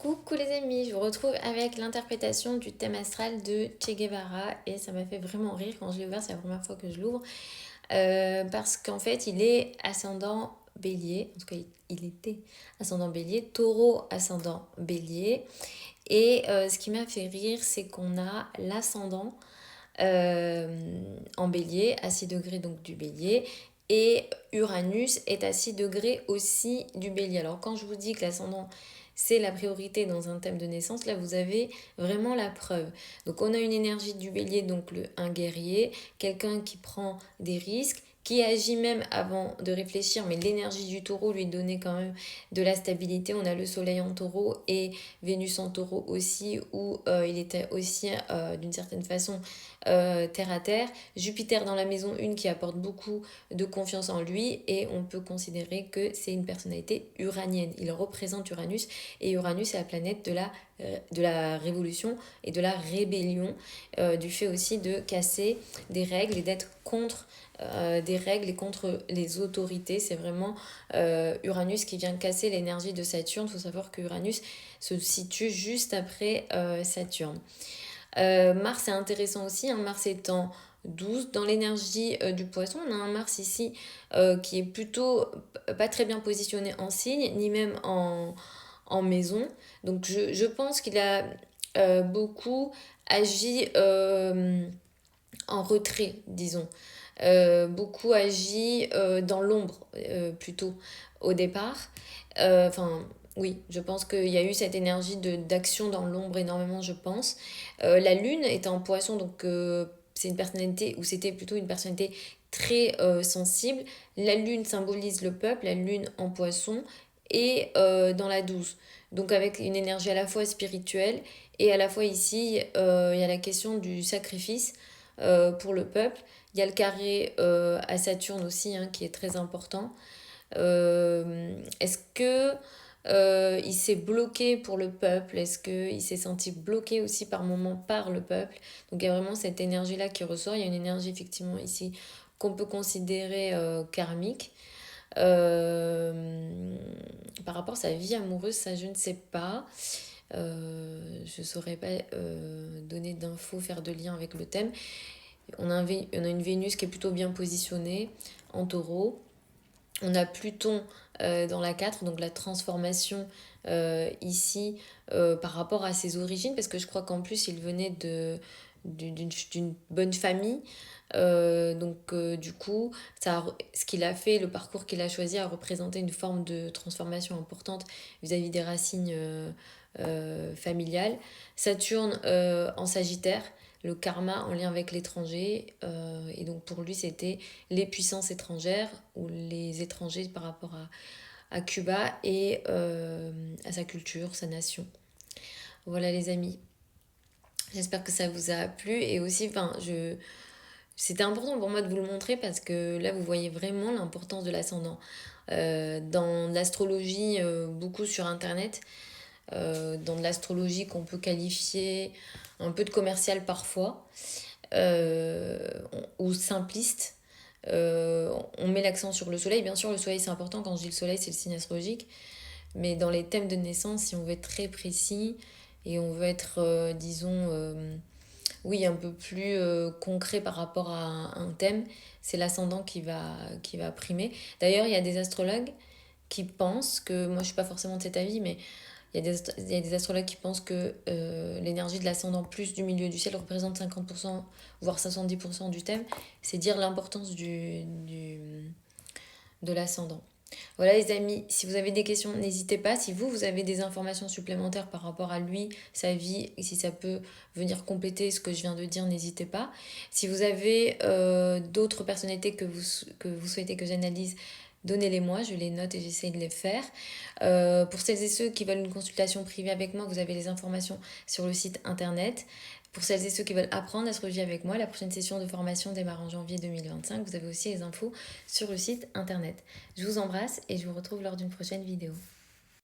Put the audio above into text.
Coucou les amis, je vous retrouve avec l'interprétation du thème astral de Che Guevara et ça m'a fait vraiment rire quand je l'ai ouvert, c'est la première fois que je l'ouvre parce qu'en fait il est ascendant bélier, en tout cas il était ascendant bélier, taureau ascendant bélier et ce qui m'a fait rire c'est qu'on a l'ascendant en bélier à 6 degrés donc du bélier et Uranus est à 6 degrés aussi du bélier. Alors quand je vous dis que l'ascendant c'est la priorité dans un thème de naissance, là vous avez vraiment la preuve. Donc on a une énergie du bélier, donc un guerrier, quelqu'un qui prend des risques, qui agit même avant de réfléchir, mais l'énergie du taureau lui donnait quand même de la stabilité. On a le soleil en taureau et Vénus en taureau aussi, où il était aussi d'une certaine façon terre à terre. Jupiter dans la maison 1 qui apporte beaucoup de confiance en lui et on peut considérer que c'est une personnalité uranienne. Il représente Uranus et Uranus est la planète de la révolution et de la rébellion, du fait aussi de casser des règles et d'être contre des règles et contre les autorités. C'est vraiment Uranus qui vient casser l'énergie de Saturne. Il faut savoir que Uranus se situe juste après Saturne. Mars est intéressant aussi, hein. Mars étant 12 dans l'énergie du poisson, on a un Mars ici qui est plutôt pas très bien positionné en signe, ni même en maison. Donc je pense qu'il a beaucoup agi en retrait, disons. Beaucoup agi dans l'ombre plutôt au départ. Enfin, oui, je pense qu'il y a eu cette énergie d'action dans l'ombre énormément, je pense. La lune est en poisson, donc c'est une personnalité, ou c'était plutôt une personnalité très sensible. La lune symbolise le peuple, la lune en poisson, et dans la 12. Donc avec une énergie à la fois spirituelle, et à la fois ici, il y a la question du sacrifice pour le peuple. Il y a le carré à Saturne aussi, hein, qui est très important. Est-ce que il s'est bloqué pour le peuple? Est-ce qu'il s'est senti bloqué aussi par moments par le peuple? Donc il y a vraiment cette énergie-là qui ressort. Il y a une énergie effectivement ici qu'on peut considérer karmique. Euh, Par rapport à sa vie amoureuse, ça je ne sais pas. Je ne saurais pas donner d'infos, faire de lien avec le thème. On a une Vénus qui est plutôt bien positionnée en taureau. On a Pluton dans la 4, donc la transformation ici par rapport à ses origines, parce que je crois qu'en plus il venait d'une bonne famille. Du coup, ce qu'il a fait, le parcours qu'il a choisi a représenté une forme de transformation importante vis-à-vis des racines familiales. Saturne en Sagittaire, le karma en lien avec l'étranger. Et donc pour lui, c'était les puissances étrangères ou les étrangers par rapport à Cuba et à sa culture, sa nation. Voilà les amis. J'espère que ça vous a plu et aussi, c'était important pour moi de vous le montrer parce que là, vous voyez vraiment l'importance de l'ascendant. Dans l'astrologie, beaucoup sur Internet, dans de l'astrologie qu'on peut qualifier un peu de commercial parfois, ou simpliste. On met l'accent sur le soleil. Bien sûr, le soleil c'est important. Quand je dis le soleil, c'est le signe astrologique. Mais dans les thèmes de naissance, si on veut être très précis et on veut être, disons, oui, un peu plus concret par rapport à un thème, c'est l'ascendant qui va primer. D'ailleurs, il y a des astrologues qui pensent que, moi je suis pas forcément de cet avis, mais il y a des astrologues qui pensent que l'énergie de l'ascendant plus du milieu du ciel représente 50%, voire 70% du thème. C'est dire l'importance de l'ascendant. Voilà les amis, si vous avez des questions, n'hésitez pas. Si vous avez des informations supplémentaires par rapport à lui, sa vie, et si ça peut venir compléter ce que je viens de dire, n'hésitez pas. Si vous avez d'autres personnalités que vous souhaitez que j'analyse, donnez-les-moi, je les note et j'essaie de les faire. Pour celles et ceux qui veulent une consultation privée avec moi, vous avez les informations sur le site internet. Pour celles et ceux qui veulent apprendre l'astrologie avec moi, la prochaine session de formation démarre en janvier 2025. Vous avez aussi les infos sur le site internet. Je vous embrasse et je vous retrouve lors d'une prochaine vidéo.